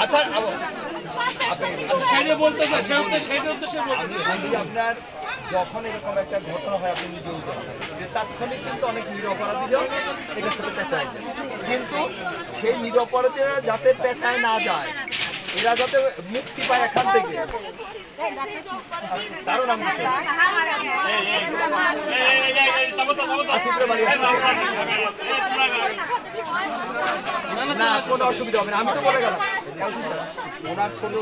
আচ্ছা সেটা বলতে চাই, সেটা উদ্দেশ্যে বলতে আপনার যখন এরকম একটা ঘটনা হয় আপনি নিজেও জানেন যে তাৎক্ষণিক কিন্তু অনেক নিরপরাধীরা এটার সাথে পেঁচায় যায়, কিন্তু সেই নিরপরাধীরা যাতে পেঁচায় না যায়, এরা যাতে মুক্তি পায় এখান থেকে, কারণ আমি না কোনো অসুবিধা হবে না, আমি তো বলে গেলাম ওনার ছোট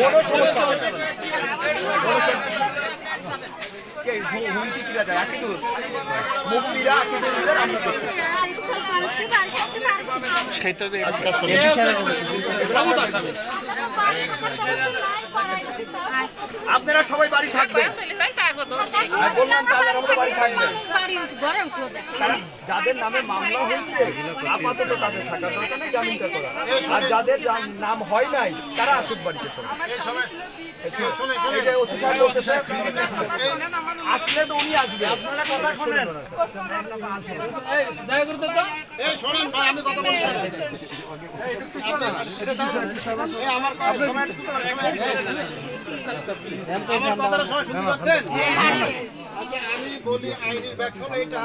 কোনো সমস্যা হবে হুমকি কিরা যায় একই দোষ মুক্তিরা আপনারা সবাই বাড়ি থাকবেন, বললাম তাহলে আমাদের বাড়ি থাকবেন। যাদের নামে মামলা হয়েছে আপাতত তাদের থাকা দরকার নেই, জামিনটা করা, আর যাদের নাম হয় নাই তারা আসুক বাড়িতে। এই যে ওসি সাহেব বলতেছে আসলে তো উনি আসবে, আপনারা কথা শোনেন। এই শোনেন ভাই, আমি কথা বলছি। আমার কথাটা সবাই শুনতে পাচ্ছেন? আচ্ছা আমি বলি আইনের ব্যাখ্যা হলো এটা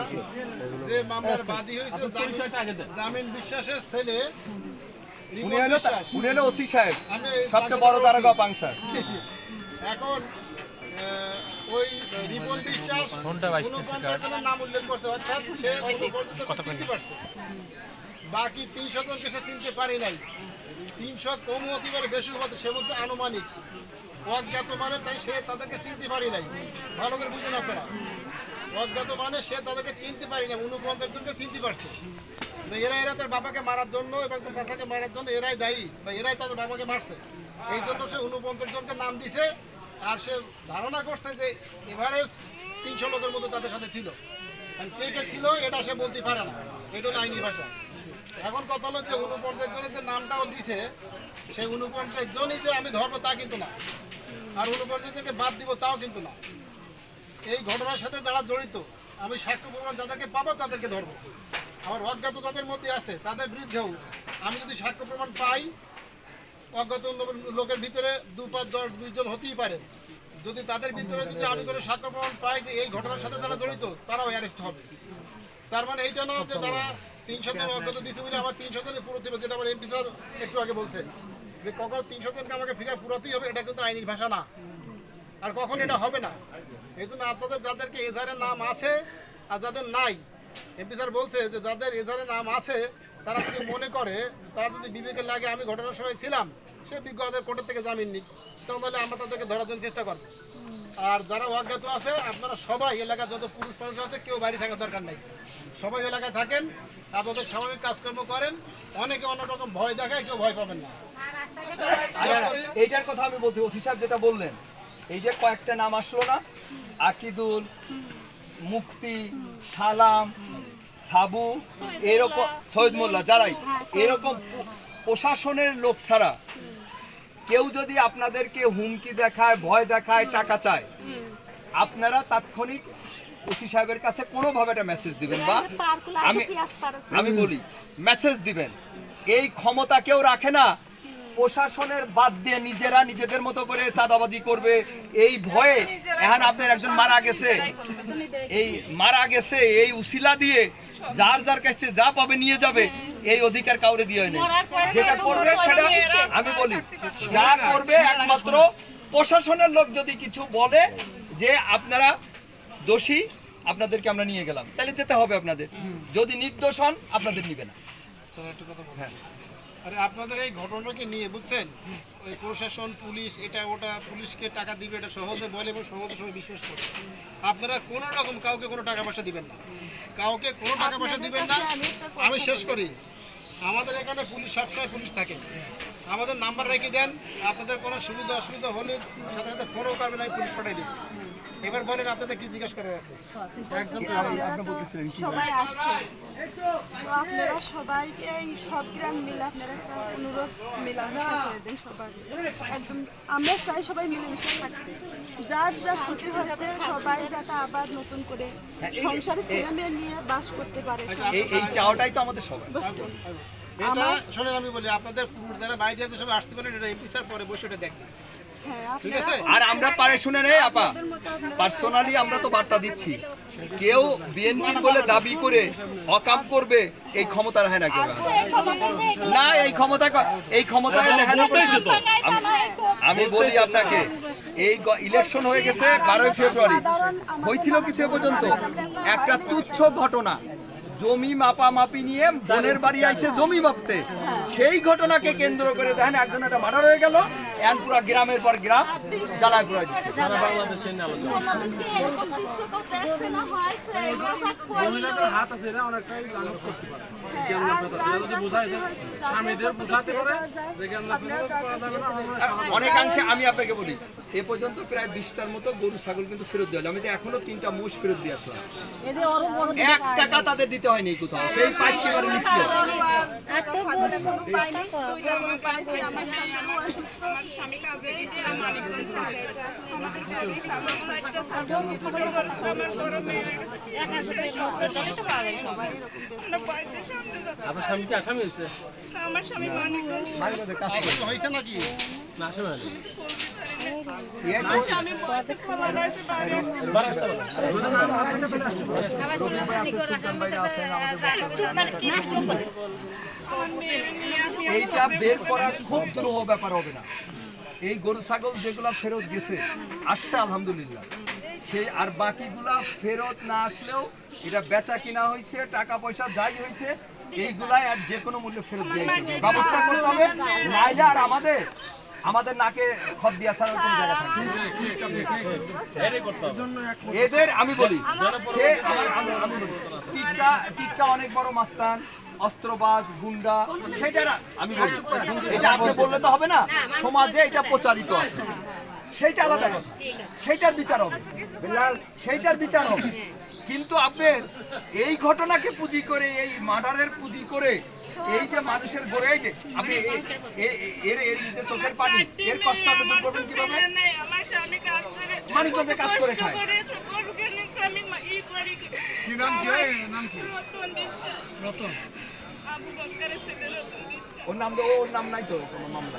যে মামলার বাদী হয়েছে জামিন বিশ্বাসের ছেলে। উনি হলো ওসি সাহেব, সবচেয়ে বড় দারোগা পাংশার। এখন ওই রিপন বিশ্বাস 49 জনের নাম উল্লেখ করছে, অর্থাৎ সে চিনতে পারছে, বাকি 300 জনকে সে চিনতে পারি নাই। 300 কম হতে পারে, বেশি হতে, সে বলছে আনুমানিক অজ্ঞাত মানে, তাই সে তাদেরকে চিনতে পারি নাই। ভালো করে বুঝেন আপনারা, অজ্ঞাত মানে সে তাদেরকে চিনতে পারি না, 49 জনকে চিনতে পারছে। এরা তার বাবাকে মারার জন্য এবং তার চাচাকে মারার জন্য এরাই দায়ী, বা এরাই তাদের বাবাকে মারছে, এই জন্য সে 49 জনকে নাম দিছে। আর সে ধারণা করছে যে এভারেজ 300 লোকের মতো তাদের সাথে ছিল, কে কে ছিল এটা সে বলতে পারে না, এটা হলো আইনি ভাষা। এখন কথা হলো যে 49 জনের যে নামটাও দিছে, সেই 49 জনই যে আমি ধরবো তা কিন্তু না, আর 49 জনকে বাদ দিব তাও কিন্তু না। এই ঘটনার সাথে যারা জড়িত আমি সাক্ষ্য প্রমাণ যাদেরকে পাবো তাদেরকে ধরবো। আমার অজ্ঞাত যাদের মধ্যে আছে তাদের বিরুদ্ধেও আমি যদি সাক্ষ্য প্রমাণ পাই, অজ্ঞাত লোকের ভিতরে 2, 5, 10, 20 জন হতেই পারে, যদি তাদের ভিতরে যদি আমি কোনো সাক্ষ্য প্রমাণ পাই যে এই ঘটনার সাথে যারা জড়িত তারাও অ্যারেস্ট হবে। তার মানে এইটা না যে তারা 300 জন অজ্ঞাত দিচ্ছে বলে আমার 300 জনের পুরো দেবে, যেটা আমার এমপি স্যার একটু আগে বলছে যে কখন 300 জনকে আমাকে ফিগার পুরাতেই হবে, এটা কিন্তু আইনি ভাষা না, আর কখন এটা হবে না। এই জন্য আপনাদের যাদেরকে এজাহারের নাম আছে আর যাদের নাই, এমপি স্যার বলছে যে যাদের এজাহারের নাম আছে তারা যদি মনে করে, তারা যদি বিবেকের লাগে আমি ঘটনার সময় ছিলাম, সে বিজ্ঞদের কোর্টের থেকে জামিন নিক, তাহলে আমরা তাদেরকে ধরার জন্য চেষ্টা করবো। আর যারা অজ্ঞাত আছে আপনারা সবাই এলাকার যত পুরুষ মানুষ আছে কেউ বাইরে থাকার দরকার নেই, সবাই এলাকায় থাকেন, আপনাদের স্বাভাবিক কাজকর্ম করেন। অনেকে অনেক রকম ভয় দেখায়, কেউ ভয় পাবেন না। এইটার কথা আমি বলছি, ওসি সাহেব যেটা বললেন, এই যে কয়েকটা নাম আসলো না, আকিদুল, মুক্তি, সালাম, সাবু, এরকম সৈয়দ মোল্লা, যারাই এরকম প্রশাসনের লোক ছাড়া কেউ যদি আপনাদেরকে হুমকি দেখায়, ভয় দেখায়, টাকা চায়, আপনারা তাৎক্ষণিক ওসি সাহেবের কাছে কোনোভাবে একটা মেসেজ দিবেন, বা আমি বলি মেসেজ দিবেন। এই ক্ষমতা কেউ রাখে না, প্রশাসনের বাদ দিয়ে নিজেরা নিজেদের মতো করে চাঁদাবাজি করবে এই ভয়ে। এখন আপনার একজন মারা গেছে, এই উসিলা দিয়ে যার যার কাছে যা পাবে নিয়ে যাবে, এই অধিকার কাউরে দিয়ে নেই। যেটা করবে সেটা আমি বলি, যা করবে একমাত্র প্রশাসনের লোক যদি কিছু বলে যে আপনারা দোষী, আপনাদেরকে আমরা নিয়ে গেলাম, তাহলে যেতে হবে আপনাদের। যদি নির্দোষ হন আপনাদের নিবে না। হ্যাঁ, আরে আপনাদের এই ঘটনাকে নিয়ে বুঝছেন, ওই প্রশাসন, পুলিশ, এটা ওটা, পুলিশকে টাকা দিবে এটা সহজে বলে এবং সহজে সবাই বিশ্বাস করে। আপনারা কোনো রকম কাউকে কোনো টাকা পয়সা দিবেন না, কাউকে কোনো টাকা পয়সা দিবেন না। আমি শেষ করি, আমাদের এখানে পুলিশ সবসময় পুলিশ থাকে, আমাদের নাম্বার রেখে দেন, আপনাদের কোনো সুবিধা অসুবিধা হলে সাথে সাথে ফোনও করবেন, আমি পুলিশ পাঠাই দেবো। এবার বলেন আপনাদের কি জিজ্ঞাসা করার আছে? সবাই আসছে, তো আপনারা সবাইকে এই সব গ্রাম মিলে আপনারা একটা অনুরোধ মিলামেশা করে দেন সবাই, একদম আমরা চাই সবাই মিলেমিশে থাকতে, যার যা ক্ষতি হয়েছে সবাই যাতে আবার নতুন করে সংসারে ছেলেমেয়ে নিয়ে বাস করতে পারে। এই চাওয়াটাই তো আমাদের সবাই। এটা শোনেন, আমি বলি আপনাদের যারা বাইরে আছে সবাই আসতে পারেন, এটা এমপি স্যার পরে বসে এটা দেখবেন, হ্যাঁ, ঠিক আপনারা আছে? আর আমরা পারে শুনে নেই আপা, পার্সোনালি আমরা তো বার্তা দিচ্ছি, কেউ বিএনপির বলে দাবি করে অকাম করবে এই ক্ষমতা রাখে না কেউ। না, এই ক্ষমতায় দেখেন। আমি বলি আপনাকে, এই ইলেকশন হয়ে গেছে 12 ফেব্রুয়ারি, হয়েছিল কিছু এ পর্যন্ত একটা তুচ্ছ ঘটনা, জমি মাপামাপি নিয়ে বোনের বাড়ি আইছে জমি মাপতে, সেই ঘটনাকে কেন্দ্র করে দেখেন একজন একটা মার্ডার হয়ে গেল, এখন পুরো গ্রামের পর গ্রাম জ্বালায় পুরো দিচ্ছে। সারা বাংলাদেশে নিয়ে আলোচনা মহিলাদের হাত আছে, এরা অনেকটাই লাঘব করতে পারে। যেমন আপনারা যদি বোঝায় যে স্বামীদের বোঝাতে পারে যে কেন আপনাদের করা যাবে না, আমার মনে হয় অনেকাংশে আমি আপনাকে বলি, এ পর্যন্ত প্রায় 20টার মতো গরু ছাগল কিন্তু ফেরত দেওয়া হলো। আমি তো এখনো 3টা মোষ ফেরত দিয়ে আসলাম, 1 টাকা তাদের দিতে হয়নি কোথাও, সেই পাইক করে নিচ্ছিল। স্বামী কাজে গেছে, মানিকগঞ্জ কাজে। আপনার স্বামী কি আসামি হয়েছে? আমার স্বামী মানিকগঞ্জ, হয়েছে নাকি? না, আসামি হয়নি। স্বামী বলতে খাবার আছে বাইরে। বার আসতে পারে। আমার মেয়ে নিয়ে আমি এইটা বের করা খুব দুরূহ ব্যাপার হবে না। এই গরু ছাগল যেগুলা ফেরত গেছে আসছে আলহামদুলিল্লাহ, সেই আর বাকিগুলা ফেরত না আসলেও এটা বেচা কিনা হয়েছে, টাকা পয়সা যাই হয়েছে, এইগুলাই আর যে কোনো মূল্যে ফেরত দিয়ে দিতে হবে। ব্যবস্থা করতে হবে, নাইলে আর আমাদের নাকে খত দিয়া ছাড়ার কোনো জায়গা থাকে না। এদের আমি বলি, সে আমি বলি টিক্কা অনেক বড় মাস্তান, অস্ত্রবাজ, গুন্ডা, সেটা আমি বলি, এটা আপনি বললে তো হবে না, সমাজে এটা প্রচারিত আছে, সেইটা আলাদা কথা, সেইটার বিচার হবে, সেইটার বিচার হবে। কিন্তু আপনার এই ঘটনাকে পুঁজি করে, এই মার্ডারের পুঁজি করে, এই যে মানুষের গড়ে, এই যে আপনি এর যে চোখের পানি, এর কষ্ট আপনি দূর করবেন কিভাবে? আমার স্বামী কাজ করে, মানিকগঞ্জে কাজ করে খায়। করেছে, গরুকে নিয়ে আমি ই করি। কি নাম কি? নাম কি? রতন বিশ্বাস, রতন। আবু বকরের ছেলে রতন বিশ্বাস। ওর নাম নাই তো কোনো মামলা।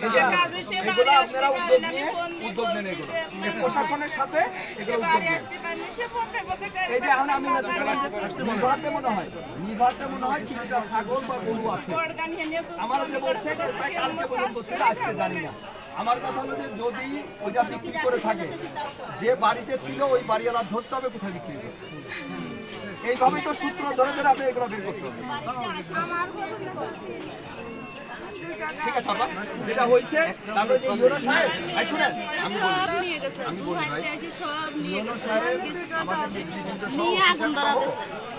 এই যে কাজে সে এগুলো বাড়ি আপনারা আসতে উদ্যোগ পারে না, নিয়ে আমি ফোন দিয়ে উদ্যোগ নেন, এগুলো বলছি এই প্রশাসনের সাথে এগুলো উদ্যোগ বাড়ি নেন। আসতে পারে না, সে পথে পথে এই যে এখন আমি নিভাতে মনে হয় কিছুটা ছাগল বা গরু আছে, অর্গান হেনে আমার যে বলছে যে প্রায় কালকে পর্যন্ত ছিল, আজকে জানি না। আমার কথা হলো যে যদি ওইটা বিক্রি করে থাকে, যে বাড়িতে ছিল ওই বাড়িওয়ালা ধরতে হবে কোথায় বিক্রি করে। এইভাবেই তো সূত্র ধরে ধরে আপনি এগুলো বের করতে হবে। ঠিক আছে আপা, যেটা হয়েছে তারপরে যে ইউনো সাহেব, ভাই শুনেন, আমি বলি ভাই, ইউনো সাহেব আমাদের নেতৃবৃন্দ সহ অফিসার সহ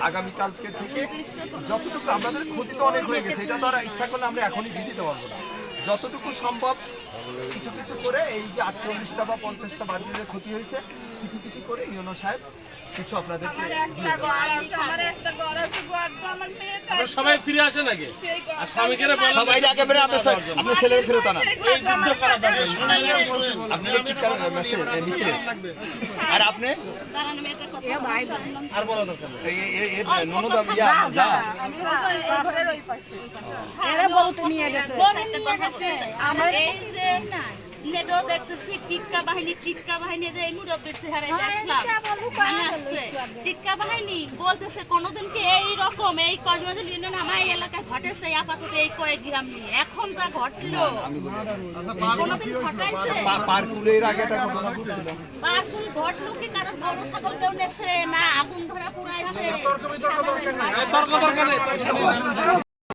আগামীকালকে থেকে যতটুকু, আমাদের ক্ষতি তো অনেক হয়ে গেছে, এটা তো আর ইচ্ছা করলে আমরা এখনই দিয়ে দিতে পারবো না, যতটুকু সম্ভব কিছু কিছু করে, এই যে 48টা বা 50টা বাড়িতে যে ক্ষতি হয়েছে, কিছু কিছু করে ইউনো সাহেব কিছু আপনাদেরকে দিয়ে দেবে। আমার একটা ঘর আছে, ঘরটা আমার মেয়ে আপনারা সবাই ফিরে আসে নাকি? আর স্বামীকে বলেন সবাই আগে ফেরে আপনার ছেলের ফেরত আনা, এই যুদ্ধ করা দরকার। আপনার টিকার মিসেস, আর আপনি আর বলা দরকার নেই। ননদ ইয়া যা এরা গরুতে নিয়ে গেছে। আমার এই যে নেটো দেখতেছি টিক্কা বাহিনী যে এই মুরব্বীর চেহারায় দেখলাম মানে আসছে টিক্কা বাহিনী বলতেছে কোনোদিন কি এই রকম এই কর্মজল ইউনিয়ন আমার এই এলাকায় ঘটেছে আপাতত এই কয়েক গ্রাম নিয়ে, এখন যা ঘটলো কোনোদিন ঘটাইছে? পার্কুলের আগে একটা ঘটনা ঘটছিল, পার্কুল ঘটলো কি কারণ গরু ছাগল কেউ নেছে না আগুন ধরা পুরাইছে? তর্ক দরকার নেই।